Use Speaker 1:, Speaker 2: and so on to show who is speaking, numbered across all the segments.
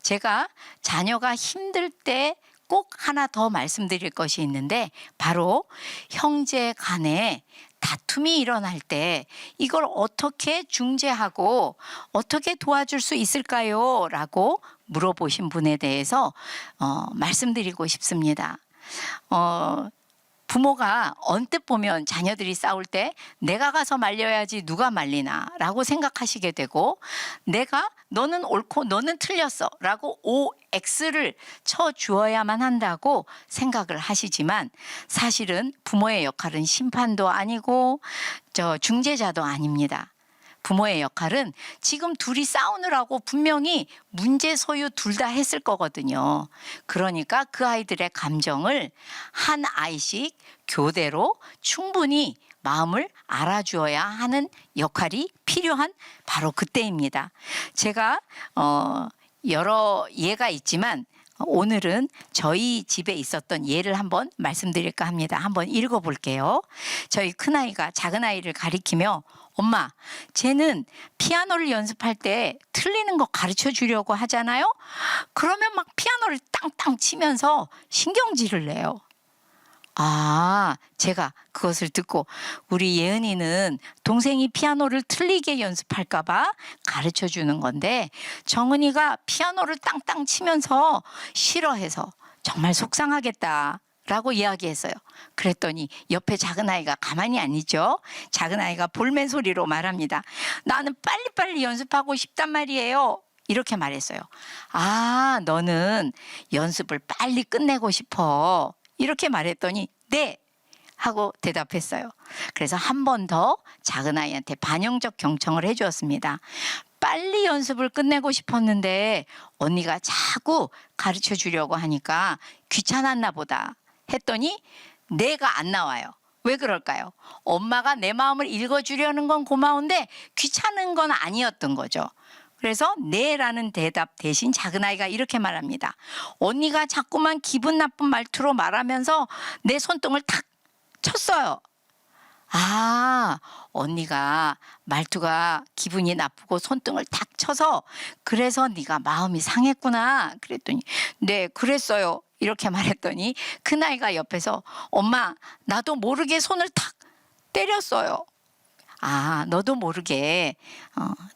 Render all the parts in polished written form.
Speaker 1: 제가 자녀가 힘들 때 꼭 하나 더 말씀드릴 것이 있는데, 바로 형제 간에 다툼이 일어날 때 이걸 어떻게 중재하고 어떻게 도와줄 수 있을까요? 라고 물어보신 분에 대해서 말씀드리고 싶습니다. 부모가 언뜻 보면 자녀들이 싸울 때 내가 가서 말려야지 누가 말리나 라고 생각하시게 되고, 내가 너는 옳고 너는 틀렸어 라고 OX를 쳐주어야만 한다고 생각을 하시지만, 사실은 부모의 역할은 심판도 아니고 중재자도 아닙니다. 부모의 역할은 지금 둘이 싸우느라고 분명히 문제 소유 둘 다 했을 거거든요. 그러니까 그 아이들의 감정을 한 아이씩 교대로 충분히 마음을 알아주어야 하는 역할이 필요한 바로 그때입니다. 제가 여러 예가 있지만 오늘은 저희 집에 있었던 예를 한번 말씀드릴까 합니다. 한번 읽어볼게요. 저희 큰아이가 작은아이를 가리키며, 엄마, 쟤는 피아노를 연습할 때 틀리는 거 가르쳐 주려고 하잖아요? 그러면 막 피아노를 땅땅 치면서 신경질을 내요. 제가 그것을 듣고, 우리 예은이는 동생이 피아노를 틀리게 연습할까봐 가르쳐 주는 건데, 정은이가 피아노를 땅땅 치면서 싫어해서 정말 속상하겠다 라고 이야기했어요. 그랬더니 옆에 작은아이가 가만히 안 있죠. 작은아이가 볼멘 소리로 말합니다. 나는 빨리빨리 연습하고 싶단 말이에요. 이렇게 말했어요. 너는 연습을 빨리 끝내고 싶어. 이렇게 말했더니 네! 하고 대답했어요. 그래서 한 번 더 작은아이한테 반영적 경청을 해주었습니다. 빨리 연습을 끝내고 싶었는데 언니가 자꾸 가르쳐 주려고 하니까 귀찮았나 보다 했더니 내가 안 나와요. 왜 그럴까요? 엄마가 내 마음을 읽어주려는 건 고마운데 귀찮은 건 아니었던 거죠. 그래서 네라는 대답 대신 작은아이가 이렇게 말합니다. 언니가 자꾸만 기분 나쁜 말투로 말하면서 내 손등을 탁 쳤어요. 언니가 말투가 기분이 나쁘고 손등을 탁 쳐서 그래서 네가 마음이 상했구나. 그랬더니 네, 그랬어요. 이렇게 말했더니 큰아이가 옆에서 엄마, 나도 모르게 손을 탁 때렸어요. 너도 모르게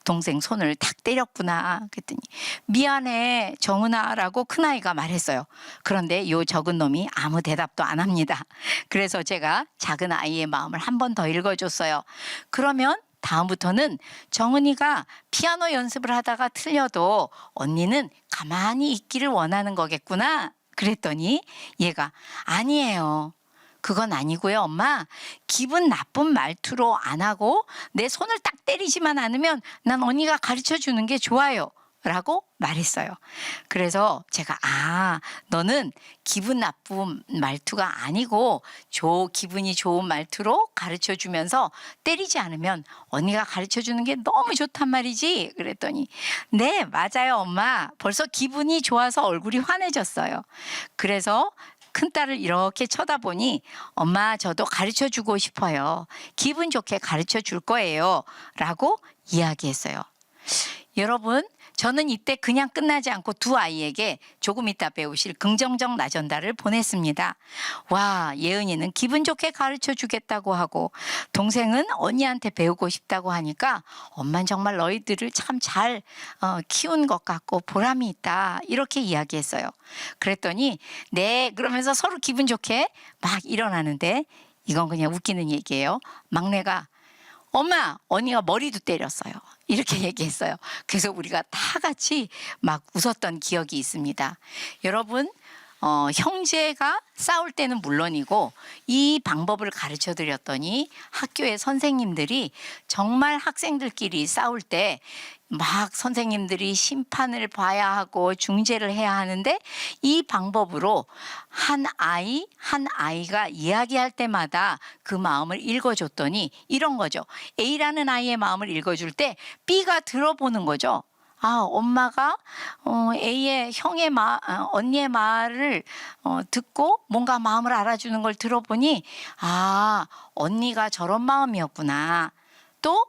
Speaker 1: 동생 손을 탁 때렸구나. 그랬더니 미안해 정은아 라고 큰아이가 말했어요. 그런데 요 적은 놈이 아무 대답도 안 합니다. 그래서 제가 작은 아이의 마음을 한 번 더 읽어줬어요. 그러면 다음부터는 정은이가 피아노 연습을 하다가 틀려도 언니는 가만히 있기를 원하는 거겠구나. 그랬더니 얘가 아니에요. 그건 아니고요, 엄마. 기분 나쁜 말투로 안 하고 내 손을 딱 때리지만 않으면 난 언니가 가르쳐 주는 게 좋아요. 라고 말했어요. 그래서 제가 너는 기분 나쁜 말투가 아니고 기분이 좋은 말투로 가르쳐 주면서 때리지 않으면 언니가 가르쳐 주는 게 너무 좋단 말이지. 그랬더니 네, 맞아요, 엄마. 벌써 기분이 좋아서 얼굴이 환해졌어요. 그래서 큰딸을 이렇게 쳐다보니 엄마, 저도 가르쳐 주고 싶어요. 기분 좋게 가르쳐 줄 거예요. 라고 이야기했어요. 여러분, 저는 이때 그냥 끝나지 않고 두 아이에게 조금 이따 배우실 긍정적 나전달을 보냈습니다. 와, 예은이는 기분 좋게 가르쳐 주겠다고 하고 동생은 언니한테 배우고 싶다고 하니까 엄마는 정말 너희들을 참 잘 키운 것 같고 보람이 있다. 이렇게 이야기했어요. 그랬더니 네, 그러면서 서로 기분 좋게 막 일어나는데, 이건 그냥 웃기는 얘기예요. 막내가 엄마, 언니가 머리도 때렸어요. 이렇게 얘기했어요. 그래서 우리가 다 같이 막 웃었던 기억이 있습니다. 여러분, 형제가 싸울 때는 물론이고 이 방법을 가르쳐 드렸더니 학교의 선생님들이 정말 학생들끼리 싸울 때 막 선생님들이 심판을 봐야 하고 중재를 해야 하는데, 이 방법으로 한 아이가 이야기할 때마다 그 마음을 읽어줬더니 이런 거죠. A라는 아이의 마음을 읽어줄 때 B가 들어보는 거죠. 엄마가 A의 언니의 말을 듣고 뭔가 마음을 알아주는 걸 들어보니 언니가 저런 마음이었구나. 또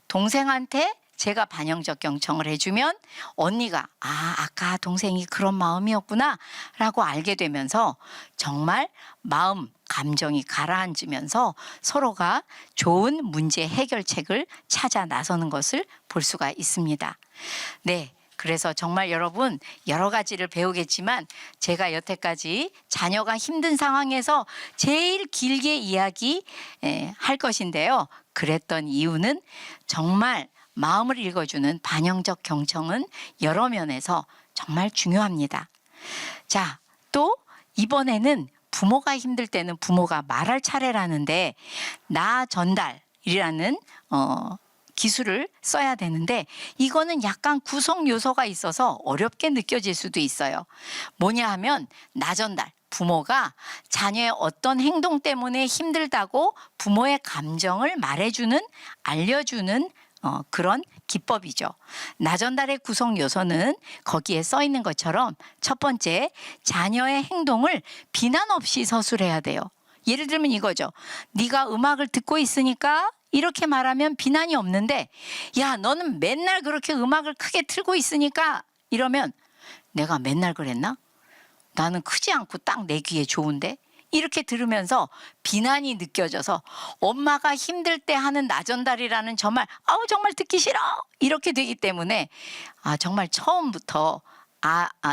Speaker 1: 동생한테 제가 반영적 경청을 해주면 언니가 아까 동생이 그런 마음이었구나 라고 알게 되면서 정말 마음, 감정이 가라앉으면서 서로가 좋은 문제 해결책을 찾아 나서는 것을 볼 수가 있습니다. 네. 그래서 정말 여러분 여러 가지를 배우겠지만 제가 여태까지 자녀가 힘든 상황에서 제일 길게 이야기할 것인데요. 그랬던 이유는 정말 마음을 읽어주는 반영적 경청은 여러 면에서 정말 중요합니다. 자, 또 이번에는 부모가 힘들 때는 부모가 말할 차례라는데 나 전달이라는 기술을 써야 되는데 이거는 약간 구성 요소가 있어서 어렵게 느껴질 수도 있어요. 뭐냐 하면 나 전달. 부모가 자녀의 어떤 행동 때문에 힘들다고 부모의 감정을 말해주는, 알려주는 그런 기법이죠. 나 전달의 구성 요소는 거기에 써 있는 것처럼 첫 번째, 자녀의 행동을 비난 없이 서술해야 돼요. 예를 들면 이거죠. 네가 음악을 듣고 있으니까 이렇게 말하면 비난이 없는데 야, 너는 맨날 그렇게 음악을 크게 틀고 있으니까 이러면 내가 맨날 그랬나? 나는 크지 않고 딱 내 귀에 좋은데? 이렇게 들으면서 비난이 느껴져서 엄마가 힘들 때 하는 나 전달이라는 정말 정말 듣기 싫어 이렇게 되기 때문에 정말 처음부터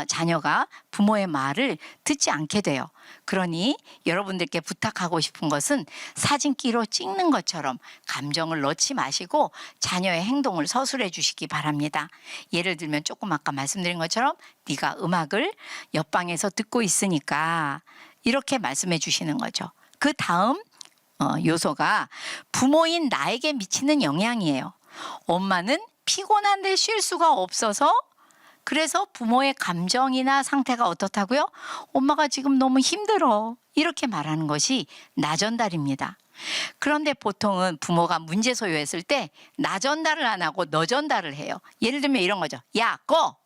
Speaker 1: 자녀가 부모의 말을 듣지 않게 돼요. 그러니 여러분들께 부탁하고 싶은 것은 사진기로 찍는 것처럼 감정을 넣지 마시고 자녀의 행동을 서술해 주시기 바랍니다. 예를 들면 조금 아까 말씀드린 것처럼 네가 음악을 옆방에서 듣고 있으니까 이렇게 말씀해 주시는 거죠. 그 다음 요소가 부모인 나에게 미치는 영향이에요. 엄마는 피곤한데 쉴 수가 없어서 그래서 부모의 감정이나 상태가 어떻다고요? 엄마가 지금 너무 힘들어. 이렇게 말하는 것이 나 전달입니다. 그런데 보통은 부모가 문제 소요했을 때 나 전달을 안 하고 너 전달을 해요. 예를 들면 이런 거죠. 야, 꺼!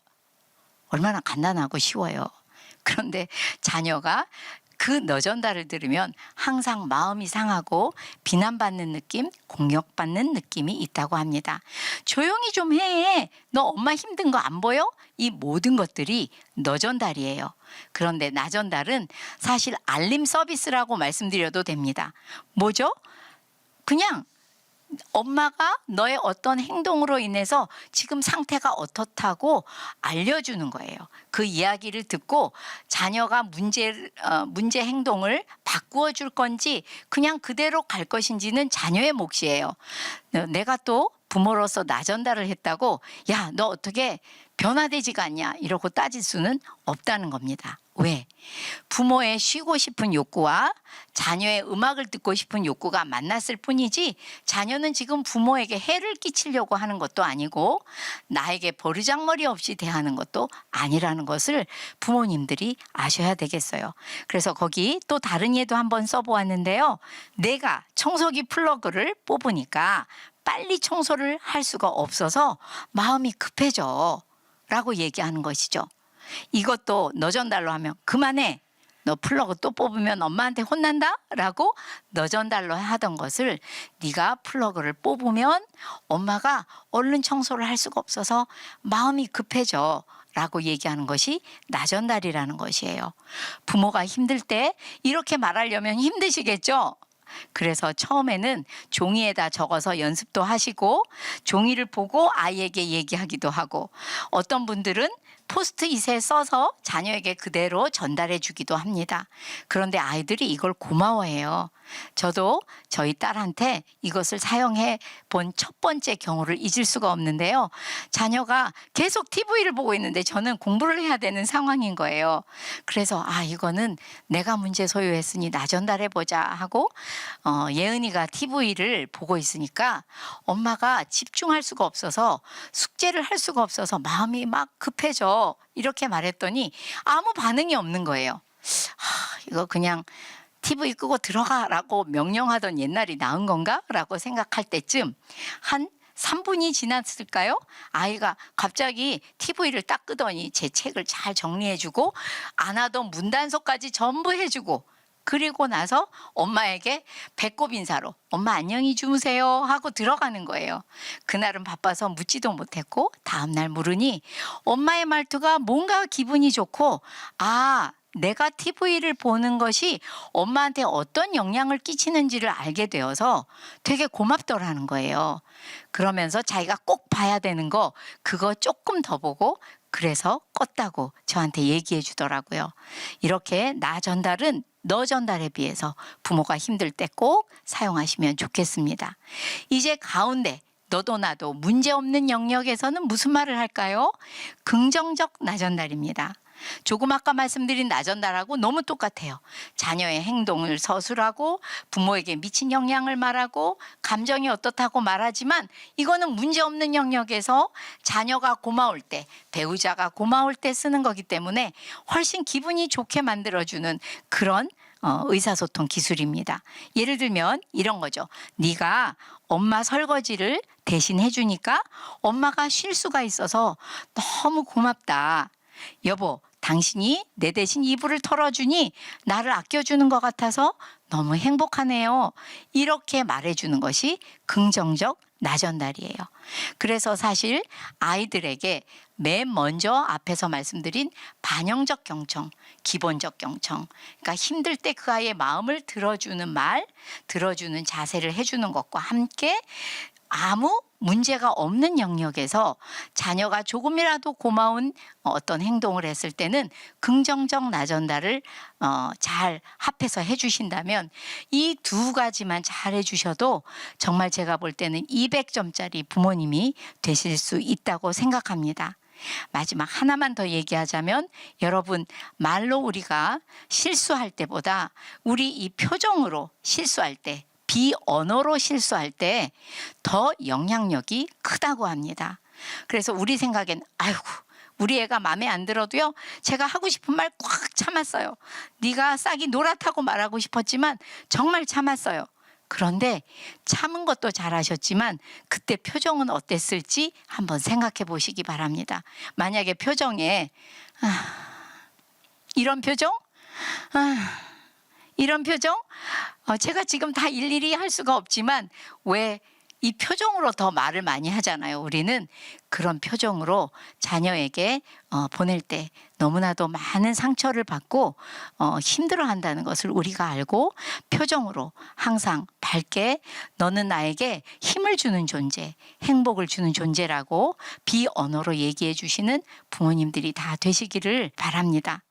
Speaker 1: 얼마나 간단하고 쉬워요. 그런데 자녀가 그 너 전달을 들으면 항상 마음이 상하고 비난받는 느낌, 공격받는 느낌이 있다고 합니다. 조용히 좀 해. 너 엄마 힘든 거 안 보여? 이 모든 것들이 너 전달이에요. 그런데 나 전달은 사실 알림 서비스라고 말씀드려도 됩니다. 뭐죠? 그냥 엄마가 너의 어떤 행동으로 인해서 지금 상태가 어떻다고 알려주는 거예요. 그 이야기를 듣고 자녀가 문제 행동을 바꾸어 줄 건지 그냥 그대로 갈 것인지는 자녀의 몫이에요. 내가 또 부모로서 나 전달을 했다고 야, 너 어떻게 변화되지가 않냐 이러고 따질 수는 없다는 겁니다. 왜? 부모의 쉬고 싶은 욕구와 자녀의 음악을 듣고 싶은 욕구가 만났을 뿐이지 자녀는 지금 부모에게 해를 끼치려고 하는 것도 아니고 나에게 버르장머리 없이 대하는 것도 아니라는 것을 부모님들이 아셔야 되겠어요. 그래서 거기 또 다른 예도 한번 써보았는데요. 내가 청소기 플러그를 뽑으니까 빨리 청소를 할 수가 없어서 마음이 급해져 라고 얘기하는 것이죠. 이것도 너 전달로 하면 그만해. 너 플러그 또 뽑으면 엄마한테 혼난다? 라고 너 전달로 하던 것을 네가 플러그를 뽑으면 엄마가 얼른 청소를 할 수가 없어서 마음이 급해져 라고 얘기하는 것이 나 전달이라는 것이에요. 부모가 힘들 때 이렇게 말하려면 힘드시겠죠? 그래서 처음에는 종이에다 적어서 연습도 하시고 종이를 보고 아이에게 얘기하기도 하고 어떤 분들은 포스트잇에 써서 자녀에게 그대로 전달해 주기도 합니다. 그런데 아이들이 이걸 고마워해요. 저도 저희 딸한테 이것을 사용해 본 첫 번째 경우를 잊을 수가 없는데요. 자녀가 계속 TV를 보고 있는데 저는 공부를 해야 되는 상황인 거예요. 그래서 이거는 내가 문제 소유했으니 나 전달해보자 하고 예은이가 TV를 보고 있으니까 엄마가 집중할 수가 없어서 숙제를 할 수가 없어서 마음이 막 급해져 이렇게 말했더니 아무 반응이 없는 거예요. 이거 그냥 TV 끄고 들어가라고 명령하던 옛날이 나은 건가? 라고 생각할 때쯤 한 3분이 지났을까요? 아이가 갑자기 TV를 딱 끄더니 제 책을 잘 정리해주고 안 하던 문단속까지 전부 해주고 그리고 나서 엄마에게 배꼽 인사로 엄마 안녕히 주무세요 하고 들어가는 거예요. 그날은 바빠서 묻지도 못했고 다음날 물으니 엄마의 말투가 뭔가 기분이 좋고 내가 TV를 보는 것이 엄마한테 어떤 영향을 끼치는지를 알게 되어서 되게 고맙더라는 거예요. 그러면서 자기가 꼭 봐야 되는 거 그거 조금 더 보고 그래서 껐다고 저한테 얘기해 주더라고요. 이렇게 나 전달은 너 전달에 비해서 부모가 힘들 때 꼭 사용하시면 좋겠습니다. 이제 가운데 너도 나도 문제없는 영역에서는 무슨 말을 할까요? 긍정적 나 전달입니다. 조금 아까 말씀드린 나 전달하고 너무 똑같아요. 자녀의 행동을 서술하고 부모에게 미친 영향을 말하고 감정이 어떻다고 말하지만 이거는 문제없는 영역에서 자녀가 고마울 때, 배우자가 고마울 때 쓰는 거기 때문에 훨씬 기분이 좋게 만들어주는 그런 의사소통 기술입니다. 예를 들면 이런 거죠. 네가 엄마 설거지를 대신 해주니까 엄마가 쉴 수가 있어서 너무 고맙다. 여보, 당신이 내 대신 이불을 털어주니 나를 아껴주는 것 같아서 너무 행복하네요. 이렇게 말해주는 것이 긍정적 나 전달이에요. 그래서 사실 아이들에게 맨 먼저 앞에서 말씀드린 반영적 경청, 기본적 경청, 그러니까 힘들 때 그 아이의 마음을 들어주는 말, 들어주는 자세를 해주는 것과 함께 아무 문제가 없는 영역에서 자녀가 조금이라도 고마운 어떤 행동을 했을 때는 긍정적 나 전달을 잘 합해서 해주신다면 이 두 가지만 잘 해주셔도 정말 제가 볼 때는 200점짜리 부모님이 되실 수 있다고 생각합니다. 마지막 하나만 더 얘기하자면 여러분 말로 우리가 실수할 때보다 우리 이 표정으로 실수할 때 비언어로 실수할 때 더 영향력이 크다고 합니다. 그래서 우리 생각엔 아이고 우리 애가 마음에 안 들어도요 제가 하고 싶은 말 꽉 참았어요. 네가 싹이 노랗다고 말하고 싶었지만 정말 참았어요. 그런데 참은 것도 잘하셨지만 그때 표정은 어땠을지 한번 생각해 보시기 바랍니다. 만약에 표정에 이런 표정? 이런 표정? 제가 지금 다 일일이 할 수가 없지만 왜 이 표정으로 더 말을 많이 하잖아요. 우리는 그런 표정으로 자녀에게 보낼 때 너무나도 많은 상처를 받고 힘들어한다는 것을 우리가 알고 표정으로 항상 밝게 너는 나에게 힘을 주는 존재, 행복을 주는 존재라고 비언어로 얘기해 주시는 부모님들이 다 되시기를 바랍니다.